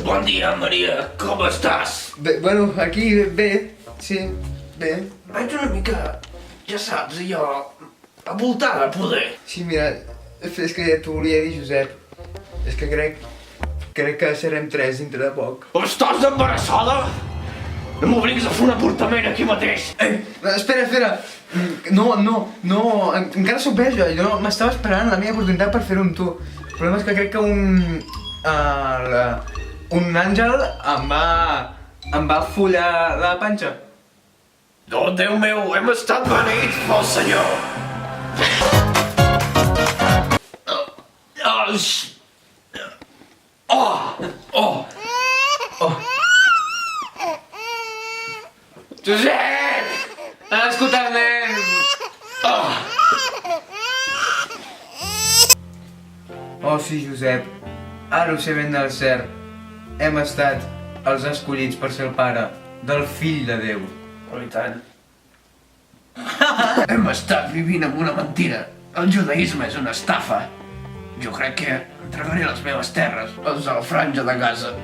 Bon dia, Maria. Com estàs? Bé, bueno, aquí bé, sí, bé. Vaig una mica, ja saps, allò, envoltada, poder. Sí, mira, és que ja t'ho volia dir, Josep. És que crec que serem 3 dintre de poc. Estàs embarassada? No m'obliguis a fer un avortament aquí mateix. Espera. No, encara sóc bé, jo m'estava esperant la meva oportunitat per fer-ho amb tu. El problema és que crec que un àngel em va follar la panxa. Oh, Déu meu, hem estat beneïts pel Senyor. Josep! Ha nascut el nen! Oh sí, Josep, ara ho sé ben del cert. Hem estat els escollits per ser el pare del fill de Déu. Oh, i tant. Hem estat vivint amb una mentira. El judaïsme és una estafa. Jo crec que entregaré les meves terres als de la franja de Gaza.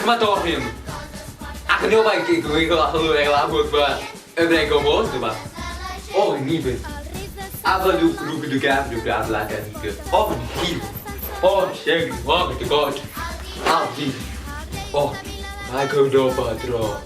Maar toch hem. Ach, nu ben ik regel goed maar een denk om hoor, maar. Oh, niet meer. Aber du gab du gab lecker nicht. Oh, die. Oh, schön, oh, die Gott. Ah, die. Oh, mein Gott, Patron.